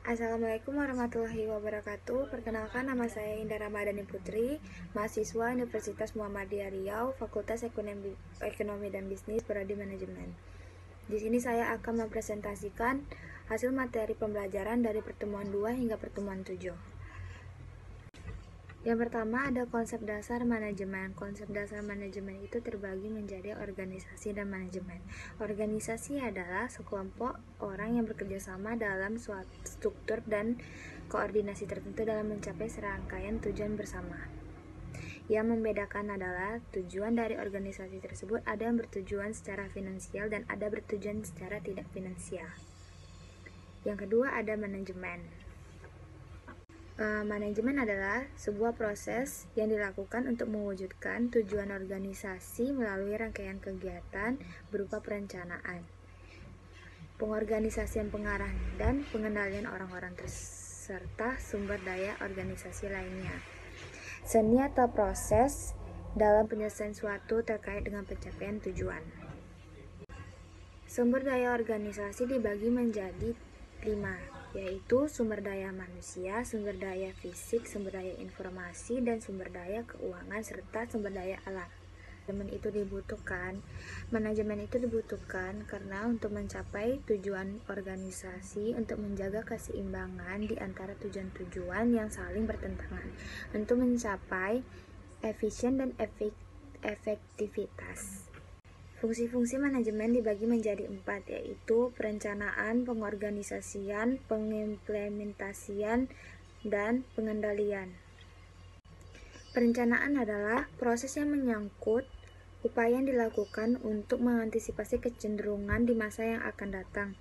Assalamualaikum warahmatullahi wabarakatuh. Perkenalkan, nama saya Indah Ramadhani Putri, mahasiswa Universitas Muhammadiyah Riau, Fakultas Ekonomi dan Bisnis, Prodi Manajemen. Di sini saya akan mempresentasikan hasil materi pembelajaran dari pertemuan 2 hingga pertemuan 7. Yang pertama ada konsep dasar manajemen. Konsep dasar manajemen itu terbagi menjadi organisasi dan manajemen. Organisasi adalah sekelompok orang yang bekerja sama dalam suatu struktur dan koordinasi tertentu dalam mencapai serangkaian tujuan bersama. Yang membedakan adalah tujuan dari organisasi tersebut ada yang bertujuan secara finansial dan ada bertujuan secara tidak finansial. Yang kedua ada manajemen. Manajemen adalah sebuah proses yang dilakukan untuk mewujudkan tujuan organisasi melalui rangkaian kegiatan berupa perencanaan, pengorganisasian, pengarah, dan pengendalian orang-orang serta sumber daya organisasi lainnya. Seni atau proses dalam penyelesaian suatu terkait dengan pencapaian tujuan. Sumber daya organisasi dibagi menjadi 5, yaitu sumber daya manusia, sumber daya fisik, sumber daya informasi, dan sumber daya keuangan, serta sumber daya alam. Manajemen itu dibutuhkan karena untuk mencapai tujuan organisasi, untuk menjaga keseimbangan di antara tujuan-tujuan yang saling bertentangan, untuk mencapai efisien dan efektivitas. Fungsi-fungsi manajemen dibagi menjadi 4, yaitu perencanaan, pengorganisasian, pengimplementasian, dan pengendalian. Perencanaan adalah proses yang menyangkut upaya yang dilakukan untuk mengantisipasi kecenderungan di masa yang akan datang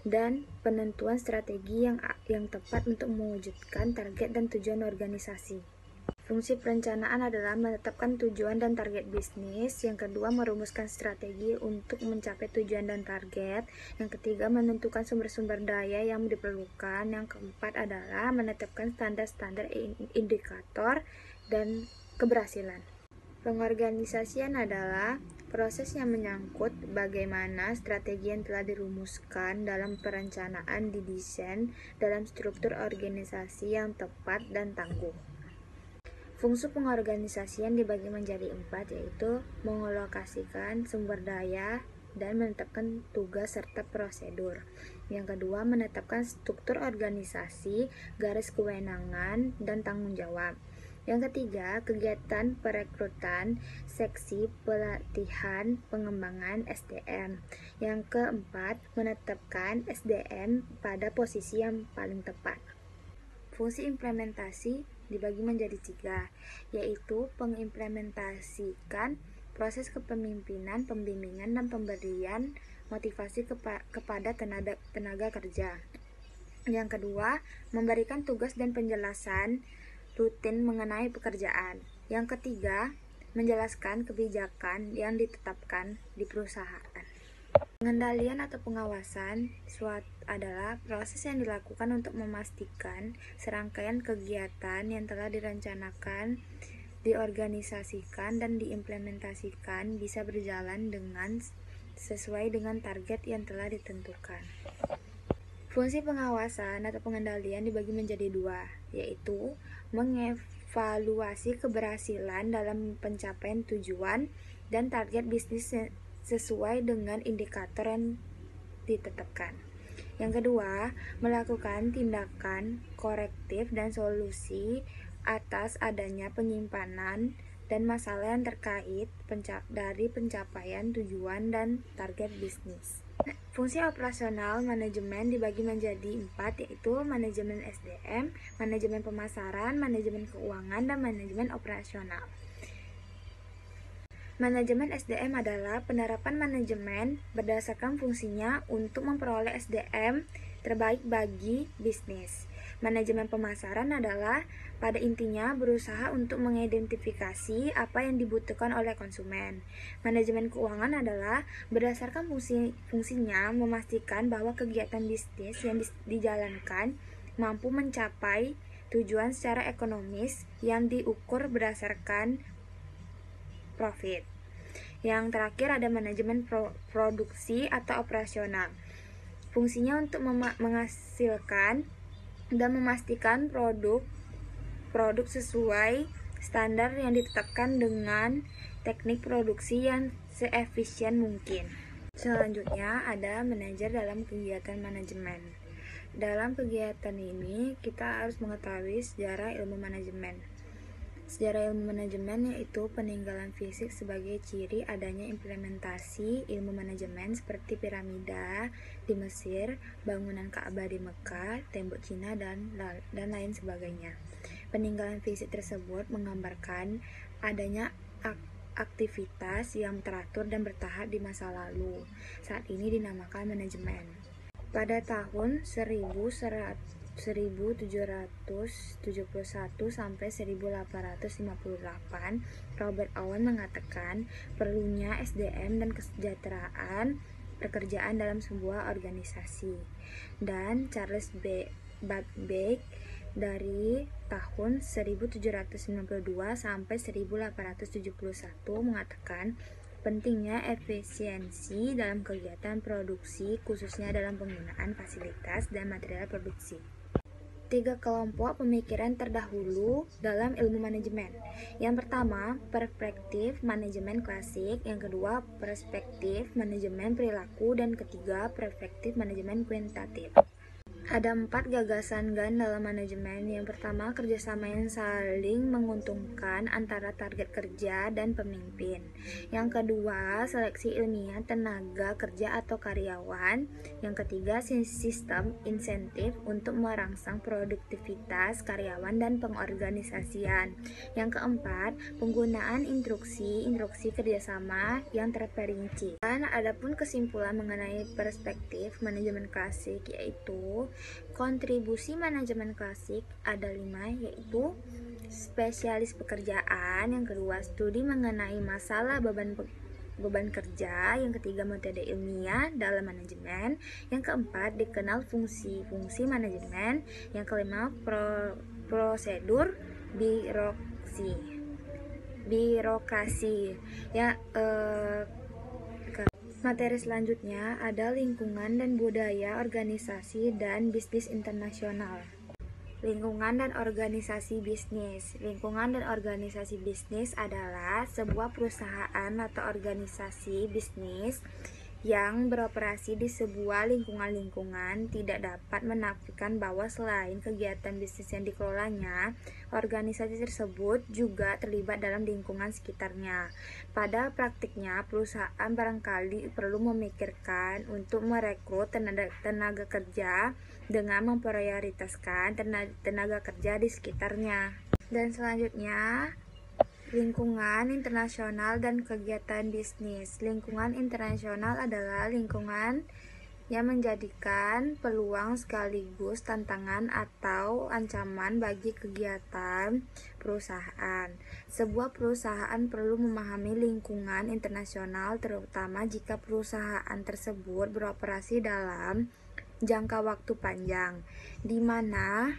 dan penentuan strategi yang tepat untuk mewujudkan target dan tujuan organisasi. Fungsi perencanaan adalah menetapkan tujuan dan target bisnis. Yang kedua, merumuskan strategi untuk mencapai tujuan dan target. Yang ketiga, menentukan sumber-sumber daya yang diperlukan. Yang keempat adalah menetapkan standar-standar indikator dan keberhasilan. Pengorganisasian adalah proses yang menyangkut bagaimana strategi yang telah dirumuskan dalam perencanaan didesain dalam struktur organisasi yang tepat dan tangguh. Fungsi pengorganisasian dibagi menjadi 4, yaitu mengalokasikan sumber daya dan menetapkan tugas serta prosedur. Yang kedua, menetapkan struktur organisasi, garis kewenangan, dan tanggung jawab. Yang ketiga, kegiatan perekrutan, seksi, pelatihan, pengembangan SDM. Yang keempat, menetapkan SDM pada posisi yang paling tepat. Fungsi implementasi dibagi menjadi 3, yaitu pengimplementasikan proses kepemimpinan, pembimbingan, dan pemberian motivasi kepada tenaga kerja. Yang kedua, memberikan tugas dan penjelasan rutin mengenai pekerjaan. Yang ketiga, menjelaskan kebijakan yang ditetapkan di perusahaan. Pengendalian atau pengawasan adalah proses yang dilakukan untuk memastikan serangkaian kegiatan yang telah direncanakan, diorganisasikan, dan diimplementasikan bisa berjalan sesuai dengan target yang telah ditentukan. Fungsi pengawasan atau pengendalian dibagi menjadi 2, yaitu mengevaluasi keberhasilan dalam pencapaian tujuan dan target bisnis sesuai dengan indikator yang ditetapkan. Yang kedua, melakukan tindakan korektif dan solusi atas adanya penyimpanan dan masalah yang terkait dari pencapaian tujuan dan target bisnis. Fungsi operasional manajemen dibagi menjadi 4, yaitu manajemen SDM, manajemen pemasaran, manajemen keuangan, dan manajemen operasional. Manajemen SDM adalah penerapan manajemen berdasarkan fungsinya untuk memperoleh SDM terbaik bagi bisnis. Manajemen pemasaran adalah pada intinya berusaha untuk mengidentifikasi apa yang dibutuhkan oleh konsumen. Manajemen keuangan adalah berdasarkan fungsinya memastikan bahwa kegiatan bisnis yang dijalankan mampu mencapai tujuan secara ekonomis yang diukur berdasarkan profit. Yang terakhir ada manajemen produksi atau operasional. Fungsinya untuk menghasilkan dan memastikan produk sesuai standar yang ditetapkan dengan teknik produksi yang seefisien mungkin. Selanjutnya ada manajer dalam kegiatan manajemen. Dalam kegiatan ini kita harus mengetahui sejarah ilmu manajemen. Sejarah ilmu manajemen yaitu peninggalan fisik sebagai ciri adanya implementasi ilmu manajemen seperti piramida di Mesir, bangunan Ka'bah di Mekah, tembok Cina, dan lain sebagainya. Peninggalan fisik tersebut menggambarkan adanya aktivitas yang teratur dan bertahap di masa lalu. Saat ini dinamakan manajemen. Pada tahun 1771 sampai 1858, Robert Owen mengatakan perlunya SDM dan kesejahteraan pekerjaan dalam sebuah organisasi. Dan Charles Babbage dari tahun 1792 sampai 1871 mengatakan pentingnya efisiensi dalam kegiatan produksi, khususnya dalam penggunaan fasilitas dan material produksi. 3 kelompok pemikiran terdahulu dalam ilmu manajemen. Yang pertama, perspektif manajemen klasik, yang kedua, perspektif manajemen perilaku, dan ketiga, perspektif manajemen kuantitatif. Ada 4 gagasan GAN dalam manajemen. Yang pertama, kerjasama yang saling menguntungkan antara target kerja dan pemimpin. Yang kedua, seleksi ilmiah tenaga kerja atau karyawan. Yang ketiga, sistem insentif untuk merangsang produktivitas karyawan dan pengorganisasian. Yang keempat, penggunaan instruksi kerjasama yang terperinci. Dan adapun kesimpulan mengenai perspektif manajemen klasik yaitu kontribusi manajemen klasik ada 5, yaitu spesialis pekerjaan, yang kedua studi mengenai masalah beban kerja, yang ketiga metode ilmiah dalam manajemen, yang keempat dikenal fungsi manajemen, yang kelima prosedur birokrasi. Materi selanjutnya ada lingkungan dan budaya organisasi dan bisnis internasional. Lingkungan dan organisasi bisnis. Lingkungan dan organisasi bisnis adalah sebuah perusahaan atau organisasi bisnis yang beroperasi di sebuah lingkungan tidak dapat menafikan bahwa selain kegiatan bisnis yang dikelolanya, organisasi tersebut juga terlibat dalam lingkungan sekitarnya. Pada praktiknya, perusahaan barangkali perlu memikirkan untuk merekrut tenaga kerja dengan memprioritaskan tenaga kerja di sekitarnya. Dan selanjutnya, lingkungan internasional dan kegiatan bisnis. Lingkungan internasional adalah lingkungan yang menjadikan peluang sekaligus tantangan atau ancaman bagi kegiatan perusahaan. Sebuah perusahaan perlu memahami lingkungan internasional, terutama jika perusahaan tersebut beroperasi dalam jangka waktu panjang, di mana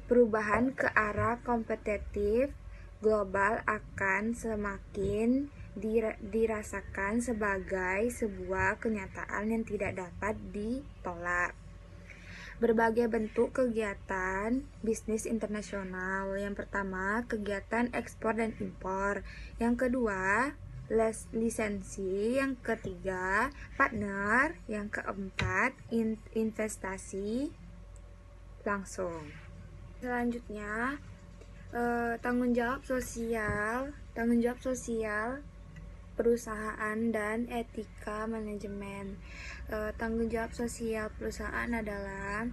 perubahan ke arah kompetitif global akan semakin dirasakan sebagai sebuah kenyataan yang tidak dapat ditolak. Berbagai bentuk kegiatan bisnis internasional. Yang pertama, kegiatan ekspor dan impor. Yang kedua, lisensi. Yang ketiga, partner. Yang keempat, investasi langsung. Selanjutnya, tanggung jawab sosial perusahaan dan etika manajemen. Tanggung jawab sosial perusahaan adalah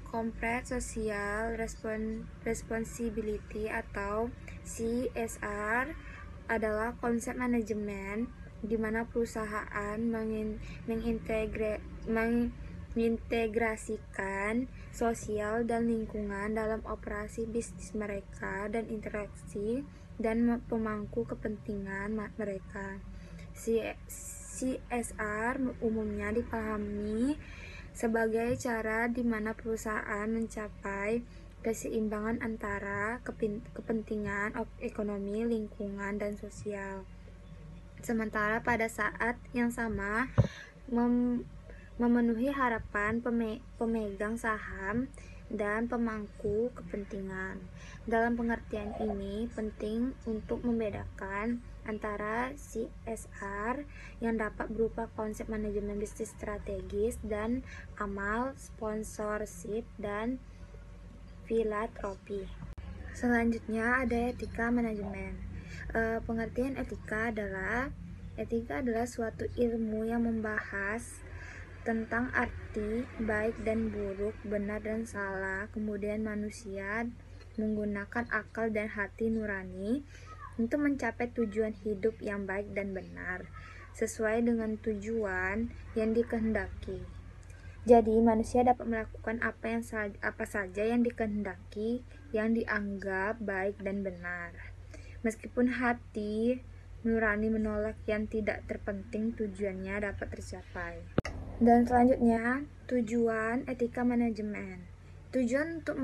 corporate social responsibility atau CSR adalah konsep manajemen di mana perusahaan mengintegrasikan sosial dan lingkungan dalam operasi bisnis mereka dan interaksi dan pemangku kepentingan mereka. CSR umumnya dipahami sebagai cara di mana perusahaan mencapai keseimbangan antara kepentingan ekonomi, lingkungan, dan sosial. Sementara pada saat yang sama memenuhi harapan pemegang saham dan pemangku kepentingan. Dalam pengertian ini, penting untuk membedakan antara CSR yang dapat berupa konsep manajemen bisnis strategis dan amal, sponsorship, dan filantropi. Selanjutnya ada etika manajemen. Pengertian etika adalah suatu ilmu yang membahas tentang arti baik dan buruk, benar dan salah. Kemudian manusia menggunakan akal dan hati nurani untuk mencapai tujuan hidup yang baik dan benar sesuai dengan tujuan yang dikehendaki. Jadi manusia dapat melakukan apa saja yang dikehendaki, yang dianggap baik dan benar, meskipun hati nurani menolak yang tidak terpenting tujuannya dapat tercapai. Dan selanjutnya, tujuan etika manajemen. Tujuan untuk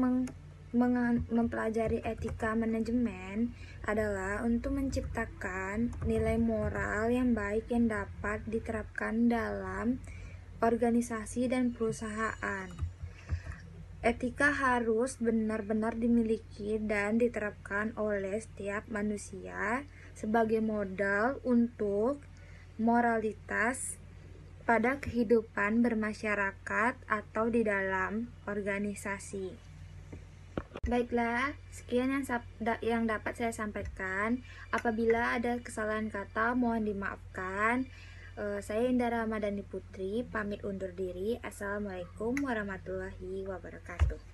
mempelajari etika manajemen adalah untuk menciptakan nilai moral yang baik yang dapat diterapkan dalam organisasi dan perusahaan. Etika harus benar-benar dimiliki dan diterapkan oleh setiap manusia sebagai modal untuk moralitas pada kehidupan bermasyarakat atau di dalam organisasi. Baiklah, sekian yang dapat saya sampaikan. Apabila ada kesalahan kata, mohon dimaafkan. Saya Indah Ramadhani Putri, pamit undur diri. Assalamualaikum warahmatullahi wabarakatuh.